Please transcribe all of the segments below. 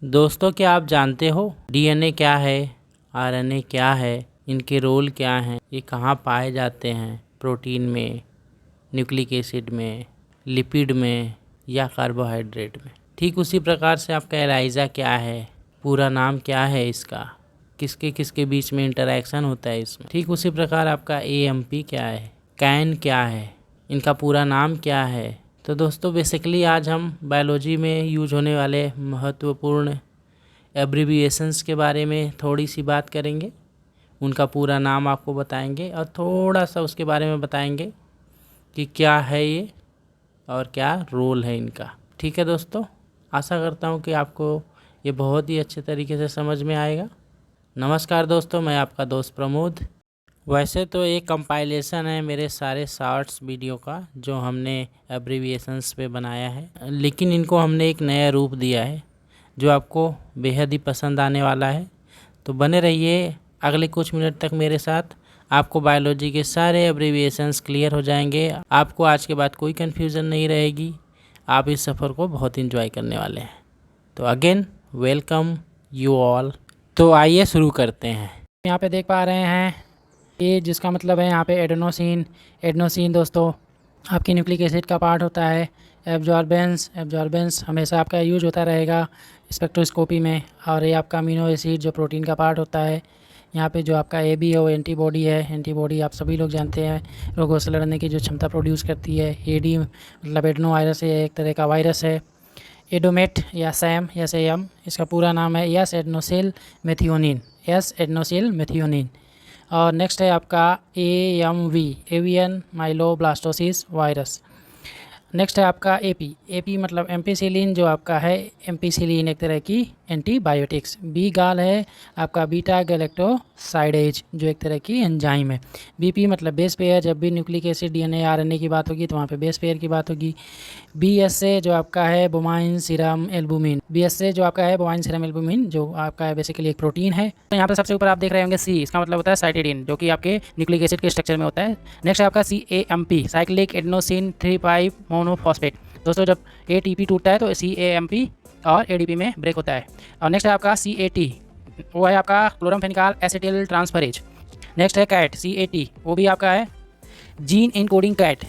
दोस्तों, क्या आप जानते हो डीएनए क्या है, आरएनए क्या है, इनके रोल क्या हैं, ये कहाँ पाए जाते हैं? प्रोटीन में, न्यूक्लिक एसिड में, लिपिड में या कार्बोहाइड्रेट में। ठीक उसी प्रकार से आपका एलाइजा क्या है, पूरा नाम क्या है इसका, किसके किसके बीच में इंटरैक्शन होता है इसमें। ठीक उसी प्रकार आपका एएमपी क्या है, कैन क्या है, इनका पूरा नाम क्या है। तो दोस्तों, बेसिकली आज हम बायोलॉजी में यूज होने वाले महत्वपूर्ण एब्रीविएशंस के बारे में थोड़ी सी बात करेंगे। उनका पूरा नाम आपको बताएंगे और थोड़ा सा उसके बारे में बताएंगे कि क्या है ये और क्या रोल है इनका। ठीक है दोस्तों, आशा करता हूँ कि आपको ये बहुत ही अच्छे तरीके से समझ में आएगा। नमस्कार दोस्तों, मैं आपका दोस्त प्रमोद। वैसे तो एक कंपाइलेशन है मेरे सारे शॉर्ट्स वीडियो का जो हमने एब्रीविएशंस पे बनाया है, लेकिन इनको हमने एक नया रूप दिया है जो आपको बेहद ही पसंद आने वाला है। तो बने रहिए अगले कुछ मिनट तक मेरे साथ। आपको बायोलॉजी के सारे एब्रीविएशंस क्लियर हो जाएंगे। आपको आज के बाद कोई कन्फ्यूज़न नहीं रहेगी। आप इस सफ़र को बहुत इंजॉय करने वाले हैं। तो अगेन वेलकम यू ऑल। तो आइए शुरू करते हैं। यहाँ पे देख पा रहे हैं ये जिसका मतलब है यहाँ पे एडेनोसिन दोस्तों आपकी न्यूक्लिक एसिड का पार्ट होता है। एब्जॉर्बेंस हमेशा आपका यूज होता रहेगा स्पेक्ट्रोस्कोपी में। और ये आपका अमीनो एसिड जो प्रोटीन का पार्ट होता है। यहाँ पे जो आपका AB है वो एंटीबॉडी है। एंटीबॉडी आप सभी लोग जानते हैं रोगों से लड़ने की जो क्षमता प्रोड्यूस करती है। AD मतलब एडनो वायरस है, एक तरह का वायरस है। एडोमेट या सैम इसका पूरा नाम है एस एडेनोसिल मेथियोनिन। और नेक्स्ट है आपका AMV एवियन माइलोब्लास्टोसिस वायरस। नेक्स्ट है आपका AP मतलब एम्पिसिलिन जो आपका है एम्पिसिलिन एक तरह की एंटीबायोटिक्स। B गाल है आपका बीटा गैलेक्टोसाइडेज जो एक तरह की एंजाइम है। BP मतलब बेस पेयर, जब भी न्यूक्लिक एसिड DNA RNA की बात होगी तो वहाँ पे बेस पेयर की बात होगी। BSA जो आपका है बोमाइन सीरम एल्बुमिन, BSA जो आपका है बोमाइन सीरम एल्बुमिन जो आपका है बेसिकली एक प्रोटीन है। तो यहाँ पे सबसे ऊपर आप देख रहे होंगे C, इसका मतलब होता है साइटिडीन जो कि आपके न्यूक्लिक एसिड के स्ट्रक्चर में होता है। नेक्स्ट है आपका CAMP साइक्लिक एडेनोसिन 3,5 मोनोफॉस्फेट। दोस्तों, जब ATP टूटता है तो CAMP और ADP में ब्रेक होता है। और नेक्स्ट है आपका CAT, वो है आपका क्लोरमफेनिकॉल एसिटिल ट्रांसफरेज। नेक्स्ट है CAT, वो भी आपका है जीन इनकोडिंग कैट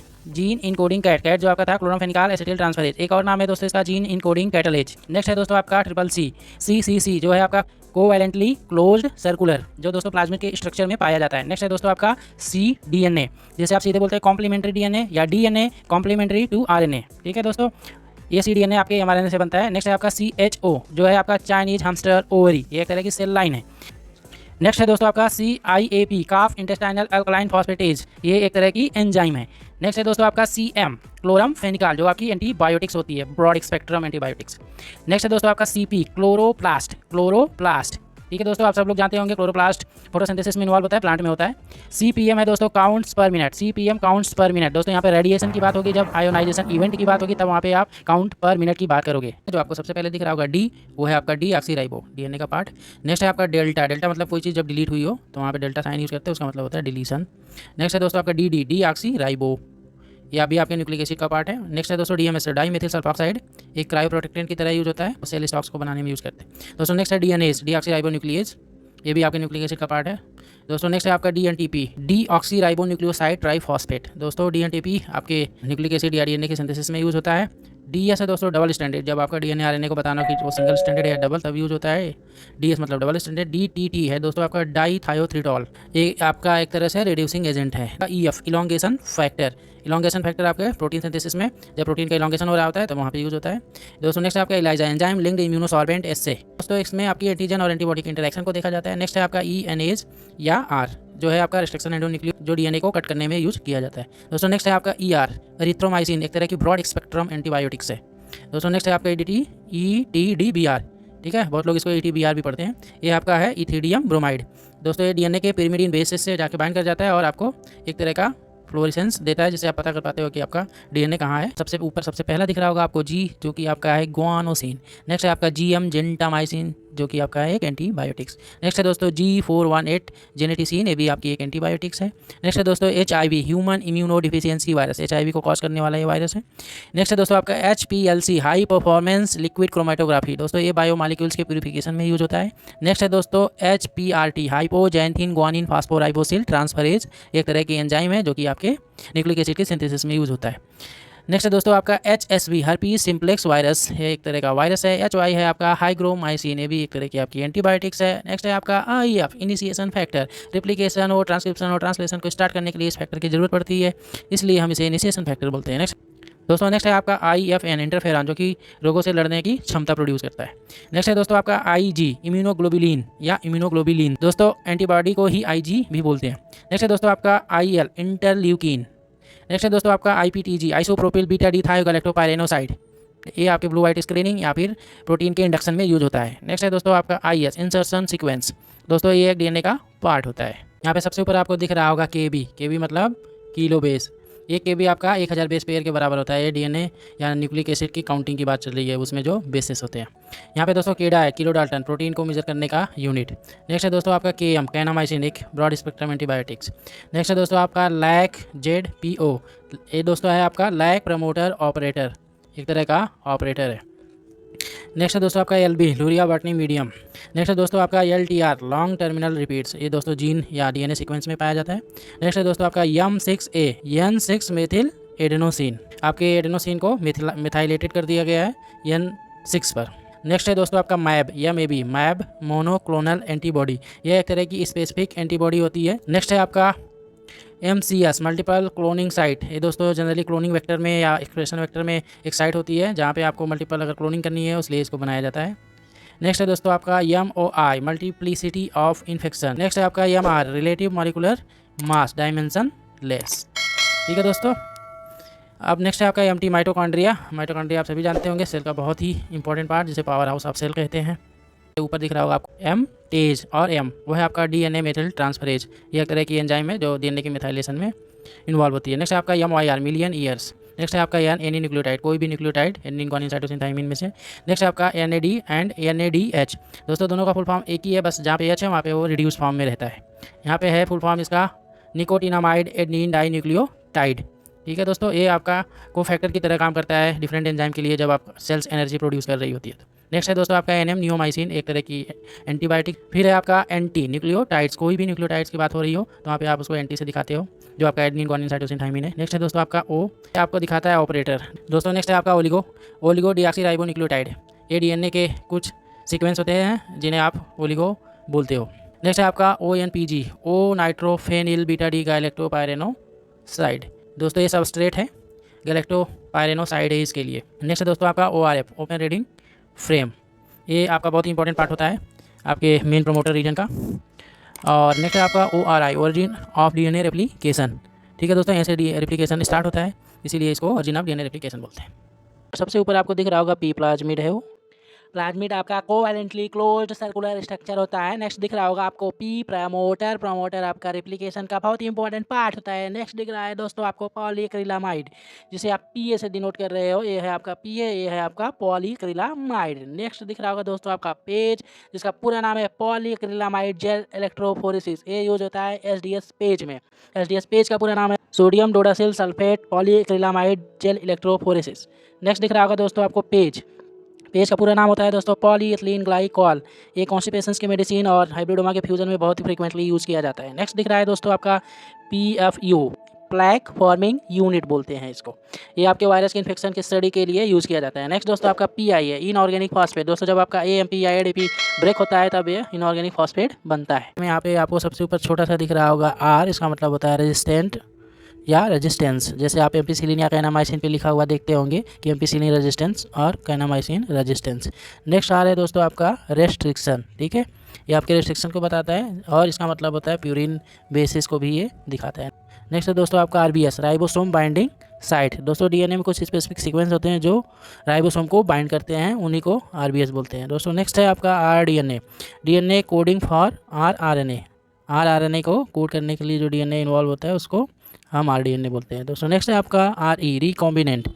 जो आपका था क्लोरमफेनिकॉल एसिटिल ट्रांसफरेज। एक और नाम है दोस्तों इसका जीन इनकोडिंग कैटलेज। नेक्स्ट है दोस्तों आपका CCC जो है आपका कोवैलेंटली क्लोज्ड सर्कुलर जो दोस्तों प्लाज्मिड के स्ट्रक्चर में पाया जाता है। नेक्स्ट है दोस्तों आपका cDNA, जैसे आप सीधे बोलते हैं कॉम्प्लीमेंट्री DNA या DNA कॉम्प्लीमेंट्री टू RNA। ठीक है दोस्तों, ये cDNA आपके mRNA से बनता है। नेक्स्ट है आपका CHO जो है आपका चाइनीज हमस्टर ओवरी, ये एक तरह की सेल लाइन है। नेक्स्ट है दोस्तों आपका CIAP काफ इंटेस्टाइनल अल्कलाइन फॉस्फेटेज, ये एक तरह की एंजाइम है। नेक्स्ट है दोस्तों आपका CM क्लोरमफेनिकॉल जो आपकी एंटीबायोटिक्स होती है, ब्रॉड स्पेक्ट्रम एंटीबायोटिक्स। नेक्स्ट है दोस्तों आपका CP क्लोरोप्लास्ट। ठीक है दोस्तों, आप सब लोग जानते होंगे क्लोरोप्लास्ट फोटोसिंथेसिस में इन्वॉल्व होता है, प्लांट में होता है। CPM है दोस्तों काउंट्स पर मिनट। दोस्तों यहाँ पे रेडिएशन की बात होगी, जब आयोनाइजेशन इवेंट की बात होगी तब वहाँ पे आप काउंट पर मिनट की बात करोगे। जो आपको सबसे पहले दिख रहा होगा D, वो है आपका डीऑक्सीराइबो DNA का पार्ट। नेक्स्ट है आपका डेल्टा मतलब कोई चीज़ जब डिलीट हुई हो तो वहाँ पे डेल्टा साइन यूज़ करते हैं, उसका मतलब होता है डिलीशन। नेक्स्ट है दोस्तों आपका DD डीऑक्सीराइबो, या भी आपके न्यूक्लिक एसिड का पार्ट है। नेक्स्ट है दोस्तों DMS डाइमेथिल सल्फॉक्साइड, एक क्रायोप्रोटेक्टेंट की तरह यूज होता है, सेल स्टॉक्स को बनाने में यूज़ करते हैं दोस्तों। नेक्स्ट है DNase डीऑक्सीराइबोन्यूक्लियेज, ये भी आपके न्यूक्लिक एसिड का पार्ट है दोस्तों। नेक्स्ट है आपका DNTP डीऑक्सीराइबोन्यूक्लियोसाइड ट्राइफॉस्फेट। दोस्तों DNTP आपके न्यूक्लिक एसिड या DNA के सिंथेसिस में यूज़ होता है। DS है दोस्तों डबल स्टैंडर्ड, जब आपका DNA RNA को बताना कि वो सिंगल स्टैंडर्ड है या डबल तब यूज होता है। DS मतलब डबल स्टैंडर्ड। DTT है दोस्तों आपका डाईथायोथ्रिटॉल, ये आपका एक तरह से रिड्यूसिंग एजेंट है। EF इलोंगेशन फैक्टर आपके प्रोटीन सिंथेसिस में जब प्रोटीन का इलोंगेशन हो रहा होता है तो वहाँ पे यूज होता है दोस्तों। नेक्स्ट आपका ELISA enzyme linked immunosorbent SA, दोस्तों इसमें आपकी एंटीजन और एंटीबॉडी के इंटरेक्शन को देखा जाता है। नेक्स्ट है आपका ENase या R जो है आपका रिस्ट्रिक्शन एंडोन्यूक्लियो जो DNA को कट करने में यूज किया जाता है दोस्तों। नेक्स्ट है आपका ER एरिथ्रोमाइसिन, एक तरह की ब्रॉड स्पेक्ट्रम एंटीबायोटिक्स है दोस्तों। नेक्स्ट है आपका ETDBR, ठीक है, बहुत लोग इसको ETBR भी पढ़ते हैं। ये आपका है इथिडियम ब्रोमाइड दोस्तों, ये DNA के पिरिमिडीन बेसिस से जाके बाइंड कर जाता है और आपको एक तरह का फ्लोरेसेंस देता है, जिससे आप पता कर पाते हो कि आपका DNA कहाँ है। सबसे ऊपर सबसे पहला दिख रहा होगा आपको G जो कि आपका है ग्वानोसिन। नेक्स्ट है आपका GM जेंटामाइसिन जो कि आपका है एक एंटीबायोटिक्स। नेक्स्ट है दोस्तों G418 जेनेटिसिन, ये भी आपकी एक एंटीबायोटिक्स है। नेक्स्ट है दोस्तों HIV human immuno deficiency virus, HIV को कॉज करने वाला ये वायरस है। नेक्स्ट है दोस्तों आपका HPLC high performance liquid chromatography, दोस्तों ये बायोमॉलिक्यूल्स के प्यूरिफिकेशन में यूज होता है। नेक्स्ट है दोस्तों HPRT हाइपोजैंथीन ग्वानिन फास्फोराइबोसिल ट्रांसफरेज, एक तरह की एंजाइम है जो कि आपके न्यूक्लिक एसिड के सिंथेसिस में यूज होता है। नेक्स्ट है दोस्तों आपका HSV हर्पीस सिम्प्लेक्स वायरस, है एक तरह का वायरस है। HY है आपका हाइग्रोमाइसिन, ये भी एक तरह की आपकी एंटीबायोटिक्स है। नेक्स्ट है आपका IF इनिशिएशन फैक्टर, रिप्लिकेशन और ट्रांसक्रिप्शन और ट्रांसलेशन को स्टार्ट करने के लिए इस फैक्टर की जरूरत पड़ती है, इसलिए हम इसे इनिशिएशन फैक्टर बोलते हैं। नेक्स्ट दोस्तों नेक्स्ट है आपका IFN इंटरफेरॉन, जो कि रोगों से लड़ने की क्षमता प्रोड्यूस करता है। नेक्स्ट है दोस्तों आपका IG इम्यूनोग्लोबुलिन या इम्यूनोग्लोबुलिन, दोस्तों एंटीबॉडी को ही IG भी बोलते हैं। नेक्स्ट है दोस्तों आपका IL इंटरल्यूकिन। नेक्स्ट है दोस्तों आपका IPTG आइसोप्रोपिल बीटा डिथायोगैलेक्टोपाइरेनोसाइड, ये आपके ब्लू वाइट स्क्रीनिंग या फिर प्रोटीन के इंडक्शन में यूज होता है। नेक्स्ट है दोस्तों आपका IS इंसर्शन सीक्वेंस, दोस्तों ये एक DNA का पार्ट होता है। यहाँ पे सबसे ऊपर आपको दिख रहा होगा KB मतलब किलो बेस, एक KB आपका 1000 बेस पेयर के बराबर होता है। ये DNA या न्यूक्लिक एसिड की काउंटिंग की बात चल रही है, उसमें जो बेसिस होते हैं। यहाँ पे दोस्तों केडा है किलो डाल्टन, प्रोटीन को मेजर करने का यूनिट। नेक्स्ट है दोस्तों आपका KM कैनामाइसिन, एक ब्रॉड स्पेक्ट्रम एंटीबायोटिक्स। नेक्स्ट है दोस्तों आपका LAC-ZPO, ये दोस्तों है आपका लैक प्रमोटर ऑपरेटर, एक तरह का ऑपरेटर है। नेक्स्ट है दोस्तों आपका LB Luria botany medium. Next है दोस्तों आपका LTR लॉन्ग टर्मिनल रिपीट्स, ये दोस्तों जीन या DNA सीक्वेंस में पाया जाता है। नेक्स्ट है दोस्तों आपका M6A N6 मेथिल एडेनोसिन, आपके एडेनोसिन को मिथाइलेटेड कर दिया गया है N6 पर। नेक्स्ट है दोस्तों आपका MAB मैब मोनोक्लोनल एंटीबॉडी, यह एक तरह की स्पेसिफिक एंटीबॉडी होती है। नेक्स्ट है आपका MCS मल्टीपल क्लोनिंग साइट, ये दोस्तों जनरली क्लोनिंग वेक्टर में या एक्सप्रेशन वेक्टर में एक साइट होती है जहाँ पे आपको मल्टीपल अगर क्लोनिंग करनी है उसलिए इसको बनाया जाता है। नेक्स्ट है दोस्तों आपका MOI multiplicity of infection. Next है आपका MR relative molecular mass dimension less, ठीक है दोस्तों। अब नेक्स्ट है आपका MT माइटोकॉन्ड्रिया। माइटोकॉन्ड्रिया आप सभी जानते होंगे, सेल का बहुत ही इंपॉर्टेंट पार्ट जिसे पावर हाउस ऑफ सेल कहते हैं। ऊपर दिख रहा होगा आपको M टेज और M वो है आपका DNA मेथिल ट्रांसफरेज, ये एक तरह की एंजाइम है जो DNA की मिथाइलेशन में इन्वॉल्व होती है। नेक्स्ट है आपका MYR मिलियन ईयर्स। नेक्स्ट है आपका एनी न्यूक्लियोटाइड, कोई भी nucleotide adenine guanine cytosine thymine में से। नेक्स्ट है आपका NAD एंड NADH, दोस्तों दोनों का फुल फॉर्म एक ही है, बस जहाँ पे H है वहाँ पे वो रिड्यूस फॉर्म में रहता है। यहाँ पे है फुल फॉर्म इसका निकोटिनामाइड एडेनिन डाई न्यूक्लियोटाइड, ठीक है दोस्तों। ये आपका को फैक्टर की तरह काम करता है डिफरेंट एंजाइम के लिए जब आप सेल्स एनर्जी प्रोड्यूस कर रही होती है। नेक्स्ट है दोस्तों आपका NM नियोमाइसिन, एक तरह की एंटीबायोटिक। फिर है आपका एंटी न्यूक्लियोटाइड्स, कोई भी न्यूक्लियोटाइड्स की बात हो रही हो तो वहाँ पे आप उसको एंटी से दिखाते हो, जो आपका एडेनिन ग्वानिन साइटोसिन थाइमिन है। नेक्स्ट है दोस्तों आपका O, आपको दिखाता है ऑपरेटर। दोस्तों नेक्स्ट है आपका ओलिगो डीऑक्सीराइबोन्यूक्लियोटाइड, ये DNA के कुछ सीक्वेंस होते हैं जिन्हें आप ओलिगो बोलते हो। नेक्स्ट है आपका ONPG ओ नाइट्रोफेनिल बीटा डी गैलेक्टोपाइरेनोसाइड, दोस्तों ये सबस्ट्रेट है, गैलेक्टोपाइरेनोसाइड है इसके लिए। नेक्स्ट है दोस्तों आपका ORF ओपन रीडिंग फ्रेम, ये आपका बहुत ही इंपॉर्टेंट पार्ट होता है आपके मेन प्रोमोटर रीजन का। और नेक्स्ट है आपका ORI origin of DNA replication, ठीक है दोस्तों, ऐसे रेप्लिकेशन स्टार्ट होता है इसीलिए इसको ओरिजिन ऑफ DNA रेप्लिकेशन बोलते हैं। सबसे ऊपर आपको दिख रहा होगा P प्लाज्मिड है, वो प्लाज्मिड आपका कोवैलेंटली क्लोज्ड सर्कुलर स्ट्रक्चर होता है। नेक्स्ट दिख रहा होगा आपको P प्रमोटर आपका रेप्लिकेशन का बहुत ही इंपॉर्टेंट पार्ट होता है। नेक्स्ट दिख रहा है दोस्तों आपको पॉलीक्रिलामाइड, जिसे आप PA से डिनोट कर रहे हो, ये है आपका PA, ये है आपका पॉलीक्रिलामाइड। नेक्स्ट दिख रहा होगा दोस्तों आपका पेज, जिसका पूरा नाम है पॉलीक्रिलामाइड जेल इलेक्ट्रोफोरेसिस, ये यूज होता है SDS पेज में। SDS पेज का पूरा नाम है sodium dodecyl sulphate polyacrylamide gel electrophoresis. Next दिख रहा होगा दोस्तों आपको पेज का पूरा नाम होता है दोस्तों पॉलीएथिलीन ग्लाइकॉल, ये कॉन्स्टिपेशंस के मेडिसिन और हाइब्रिडोमा के फ्यूजन में बहुत ही फ्रीक्वेंटली यूज़ किया जाता है। नेक्स्ट दिख रहा है दोस्तों आपका PFU प्लैक फॉर्मिंग यूनिट बोलते हैं इसको, ये आपके वायरस के इन्फेक्शन के स्टडी के लिए यूज़ किया जाता है। नेक्स्ट दोस्तों आपका PI है इनऑर्गेनिक फॉस्फेट, दोस्तों जब आपका AMP या ADP ब्रेक होता है तब ये इनऑर्गेनिक फॉस्फेट बनता है। यहाँ पे आपको सबसे ऊपर छोटा सा दिख रहा होगा R, इसका मतलब होता है रेजिस्टेंट या रेजिस्टेंस, जैसे आप एम्पिसिलिन या कैनामाइसिन पे लिखा हुआ देखते होंगे कि एम्पिसिलिन रेजिस्टेंस और कैनामाइसिन रेजिस्टेंस। नेक्स्ट आ रहा है दोस्तों आपका रेस्ट्रिक्शन, ठीक है, ये आपके रेस्ट्रिक्शन को बताता है और इसका मतलब होता है प्यूरिन बेसिस को भी ये दिखाता है। नेक्स्ट है दोस्तों आपका RBS राइबोसोम बाइंडिंग साइट, दोस्तों DNA में कुछ स्पेसिफिक सीक्वेंस होते हैं जो राइबोसोम को बाइंड करते हैं, उन्हीं को RBS बोलते हैं दोस्तों। नेक्स्ट है आपका RDNA कोडिंग फॉर RRNA को कोड करने के लिए जो DNA इन्वॉल्व होता है उसको हम RDNA बोलते हैं दोस्तों। नेक्स्ट है आपका RE रिकॉम्बिनेंट,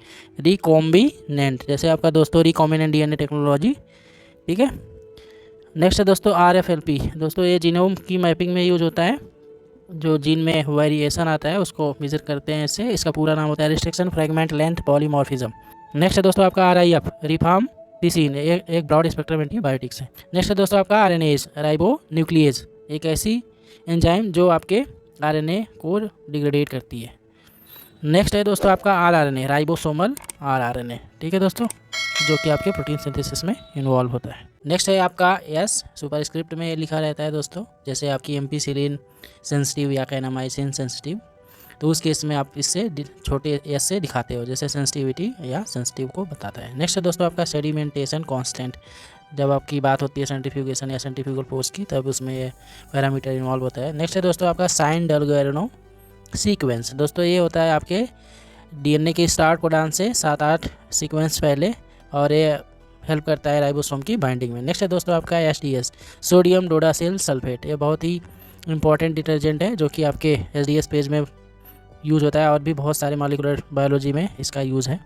जैसे आपका दोस्तों रिकॉम्बिनेंट DNA टेक्नोलॉजी, ठीक है। नेक्स्ट है दोस्तों RFLP। दोस्तों ये जीनोम की मैपिंग में यूज होता है, जो जीन में वेरिएशन आता है उसको मेजर करते हैं इससे। इसका पूरा नाम होता है restriction fragment length polymorphism. Next है दोस्तों आपका RIF, रिफॉर्म पिसिन, एक ब्रॉड स्पेक्ट्रम एंटीबायोटिक्स है। नेक्स्ट है दोस्तों आपका RNase, राइबो न्यूक्लियेज, एक ऐसी एंजाइम जो आपके RNA को डिग्रेडेट करती है। नेक्स्ट है दोस्तों आपका rRNA, राइबोसोमल rRNA, ठीक है दोस्तों, जो कि आपके प्रोटीन सिंथेसिस में इन्वॉल्व होता है। नेक्स्ट है आपका S, सुपरस्क्रिप्ट में ये लिखा रहता है दोस्तों, जैसे आपकी एम्पीसिलिन सेंसिटिव या कैनामाइसिन सेंसिटिव, तो उस केस में आप इससे छोटे S से दिखाते हो, जैसे सेंसिटिविटी या सेंसिटिव को बताता है। नेक्स्ट है दोस्तों आपका सेडिमेंटेशन कांस्टेंट, जब आपकी बात होती है सेंट्रीफ्यूगेशन या सेंट्रीफ्यूगल फोर्स की, तब उसमें ये पैरामीटर इन्वॉल्व होता है। नेक्स्ट है दोस्तों आपका साइन डलगेरनो सीक्वेंस। दोस्तों ये होता है आपके DNA के स्टार्ट कोडान से 7-8 सीक्वेंस पहले, और ये हेल्प करता है राइबोसोम की बाइंडिंग में। नेक्स्ट है दोस्तों आपका SDS, सोडियम डोडासिल सल्फेट, ये बहुत ही इंपॉर्टेंट डिटर्जेंट है जो कि आपके SDS पेज में यूज़ होता है, और भी बहुत सारे मॉलिक्यूलर बायोलॉजी में इसका यूज़ है।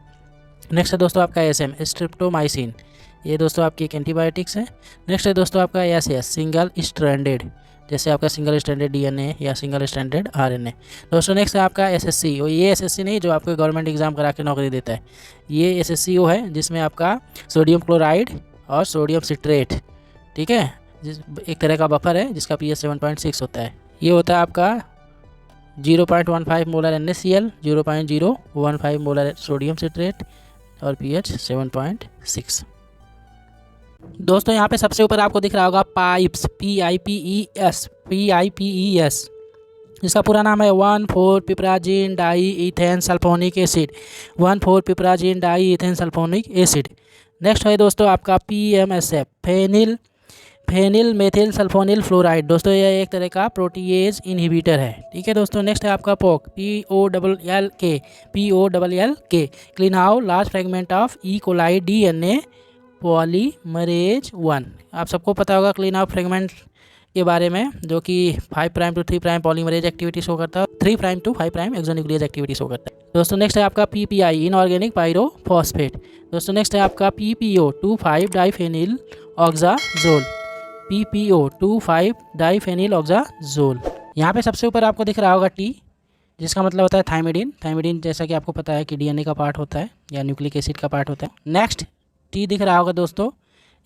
नेक्स्ट है दोस्तों आपका SM, स्ट्रिप्टोमाइसिन, ये दोस्तों आपकी एक एंटीबायोटिक्स है। नेक्स्ट है दोस्तों आपका SS, सिंगल स्ट्रैंडेड, जैसे आपका सिंगल स्ट्रैंडेड DNA या सिंगल स्ट्रैंडेड RNA। दोस्तों नेक्स्ट है आपका SSC, और ये SSC नहीं जो आपको गवर्नमेंट एग्जाम करा के नौकरी देता है, ये SSC वो है जिसमें आपका सोडियम क्लोराइड और सोडियम सिट्रेट, ठीक है, एक तरह का बफर है जिसका pH 7.6 होता है। ये होता है आपका 0.15 molar NaCl, 0.015 molar sodium citrate और pH 7.6। दोस्तों यहाँ पे सबसे ऊपर आपको दिख रहा होगा पाइप्स, PIPES, जिसका पूरा नाम है one four piperazine di ethane sulphonic acid, one four piperazine di ethane sulphonic acid. Next है दोस्तों आपका PMSF, phenyl methyl sulphonyl fluoride. दोस्तों ये एक तरह का प्रोटीएज इनहिबिटर है, ठीक है दोस्तों। नेक्स्ट है आपका POLLK, clean out large fragment of E. coli DNA polymerase 1। आप सबको पता होगा क्लीन आउट फ्रेगमेंट के बारे में, जो कि 5' to 3' पॉलीमरेज एक्टिविटी शो करता है, 3' to 5' एक्सोन्यूक्लियस एक्टिविटी शो करता है दोस्तों। नेक्स्ट है आपका PPI, इनऑर्गेनिक पायरोफॉस्फेट। दोस्तों नेक्स्ट है आपका PPO, 2,5-डाइफेनिल ऑक्साजोल, PPO 2,5-डाइफेनिल ऑक्साजोल। यहाँ पे सबसे ऊपर आपको दिख रहा होगा T, जिसका मतलब होता है थायमिडीन। थायमिडीन जैसा कि आपको पता है कि DNA का पार्ट होता है या न्यूक्लिक एसिड का पार्ट होता है। नेक्स्ट T दिख रहा होगा दोस्तों,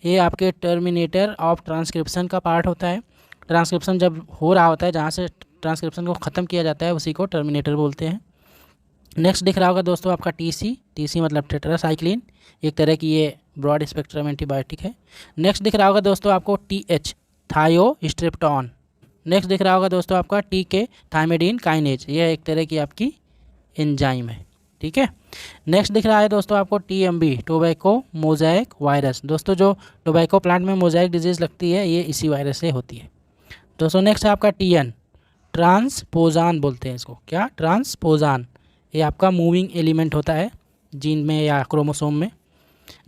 ये आपके टर्मिनेटर ऑफ ट्रांसक्रिप्शन का पार्ट होता है। ट्रांसक्रिप्शन जब हो रहा होता है, जहाँ से ट्रांसक्रिप्शन को ख़त्म किया जाता है, उसी को टर्मिनेटर बोलते हैं। नेक्स्ट दिख रहा होगा दोस्तों आपका TC मतलब टेट्रासाइक्लिन, एक तरह की ये ब्रॉड स्पेक्ट्रम एंटीबायोटिक है। नेक्स्ट दिख रहा होगा दोस्तों आपको TH, थायोस्ट्रिप्टोन। नेक्स्ट दिख रहा होगा दोस्तों आपका TK, थायमिडीन काइनेज, ये एक तरह की आपकी एंजाइम है, ठीक है। नेक्स्ट दिख रहा है दोस्तों आपको TMB, टोबैको मोज़ेक वायरस। दोस्तों जो टोबैको प्लांट में मोज़ेक डिजीज़ लगती है, ये इसी वायरस से होती है दोस्तों। नेक्स्ट है आपका TN, ट्रांसपोजान बोलते हैं इसको, क्या, ट्रांसपोजान, ये आपका मूविंग एलिमेंट होता है जीन में या क्रोमोसोम में।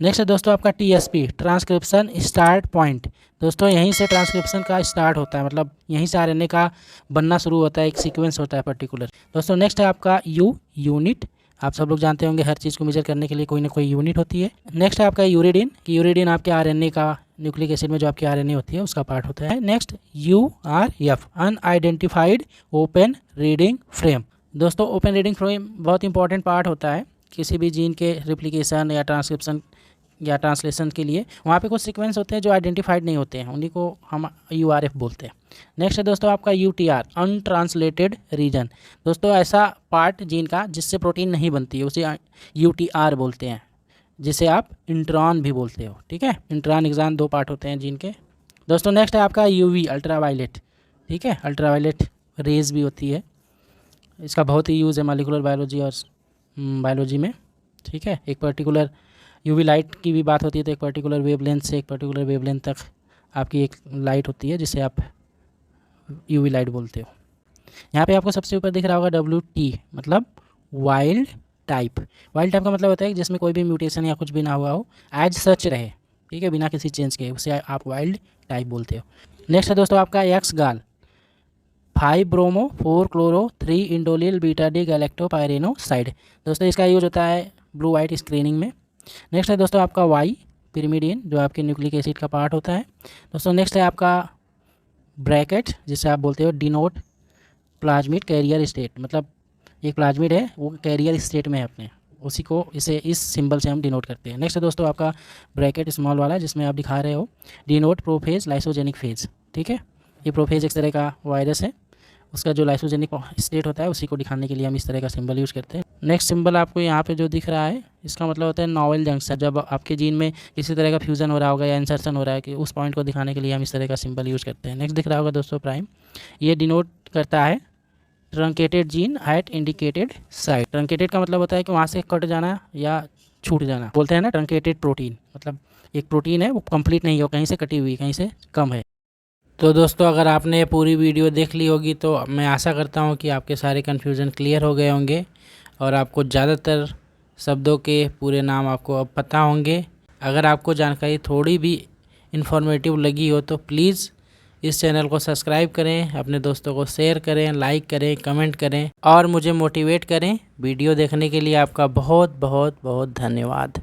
नेक्स्ट है दोस्तों आपका TSP, ट्रांसक्रिप्शन स्टार्ट पॉइंट। दोस्तों यहीं से ट्रांसक्रिप्शन का स्टार्ट होता है, मतलब यहीं से RNA का बनना शुरू होता है, एक सीक्वेंस होता है पर्टिकुलर दोस्तों। नेक्स्ट है आपका यूनिट, आप सब लोग जानते होंगे हर चीज़ को मेजर करने के लिए कोई ना कोई यूनिट होती है। नेक्स्ट है आपका यूरिडिन, कि यूरिडिन आपके RNA का, न्यूक्लिक एसिड में जो आपकी RNA होती है उसका पार्ट होता है। Next URF, unidentified open reading frame. दोस्तों ओपन रीडिंग फ्रेम बहुत इंपॉर्टेंट पार्ट होता है किसी भी जीन के रिप्लिकेशन या ट्रांसक्रिप्शन या ट्रांसलेशन के लिए। वहाँ पे कुछ सीक्वेंस होते हैं जो आइडेंटिफाइड नहीं होते हैं, उन्हीं को हम URF बोलते हैं। नेक्स्ट है दोस्तों आपका UTR, अनट्रांसलेटेड रीजन। दोस्तों ऐसा पार्ट जीन का जिससे प्रोटीन नहीं बनती है, उसे UTR बोलते हैं, जिसे आप इंट्रॉन भी बोलते हो, ठीक है। इंट्रॉन एक्सान 2 पार्ट होते हैं जीन के दोस्तों। नेक्स्ट है आपका UV, अल्ट्रावायलेट, ठीक है, अल्ट्रावायलेट रेज भी होती है, इसका बहुत ही यूज़ है मॉलिक्यूलर बायोलॉजी और बायोलॉजी में, ठीक है। एक पर्टिकुलर UV लाइट की भी बात होती है, तो एक पर्टिकुलर वेवलेंथ से एक पर्टिकुलर वेवलेंथ तक आपकी एक लाइट होती है जिसे आप UV लाइट बोलते हो। यहाँ पे आपको सबसे ऊपर दिख रहा होगा WT, मतलब वाइल्ड टाइप। वाइल्ड टाइप का मतलब होता है कि जिसमें कोई भी म्यूटेशन या कुछ भी ना हुआ हो, एज सच रहे, ठीक है, बिना किसी चेंज के, उसे आप वाइल्ड टाइप बोलते हो। नेक्स्ट है दोस्तों आपका XGAL, 5-ब्रोमो-4-क्लोरो-3-इंडोलिल बीटा-D गैलेक्टोपायरेनोसाइड। दोस्तों इसका यूज होता है ब्लू वाइट स्क्रीनिंग में। नेक्स्ट है दोस्तों आपका Y, pyrimidine जो आपके न्यूक्लिक एसिड का पार्ट होता है। दोस्तों नेक्स्ट है आपका ब्रैकेट, जिसे आप बोलते हो डिनोट प्लाज्मिड कैरियर स्टेट, मतलब एक प्लाज्मिड है वो कैरियर स्टेट में है अपने, उसी को इसे इस सिंबल से हम डिनोट करते हैं। नेक्स्ट है दोस्तों आपका ब्रैकेट स्मॉल वाला, जिसमें आप दिखा रहे हो डिनोट प्रोफेज लाइसोजेनिक फेज। ठीक है, ये प्रोफेज एक तरह का वायरस है, उसका जो लाइसोजेनिक स्टेट होता है उसी को दिखाने के लिए हम इस तरह का सिंबल यूज़ करते हैं। नेक्स्ट सिंबल आपको यहाँ पे जो दिख रहा है, इसका मतलब होता है नॉवेल जंक्शन। जब आपके जीन में किसी तरह का फ्यूज़न हो रहा होगा या इंसर्शन हो रहा है, कि उस पॉइंट को दिखाने के लिए हम इस तरह का सिंबल यूज़ करते हैं। नेक्स्ट दिख रहा होगा दोस्तों प्राइम, ये डिनोट करता है truncated gene at indicated site. Truncated का मतलब होता है कि वहाँ से कट जाना या छूट जाना, बोलते हैं ना ट्रंकेटेड प्रोटीन, मतलब एक प्रोटीन है वो कंप्लीट नहीं हो, कहीं से कटी हुई, कहीं से कम है। तो दोस्तों अगर आपने पूरी वीडियो देख ली होगी तो मैं आशा करता हूँ कि आपके सारे कन्फ्यूज़न क्लियर हो गए होंगे और आपको ज़्यादातर शब्दों के पूरे नाम आपको अब पता होंगे। अगर आपको जानकारी थोड़ी भी इन्फॉर्मेटिव लगी हो तो प्लीज़ इस चैनल को सब्सक्राइब करें, अपने दोस्तों को शेयर करें, लाइक करें, कमेंट करें और मुझे मोटिवेट करें। वीडियो देखने के लिए आपका बहुत बहुत बहुत धन्यवाद।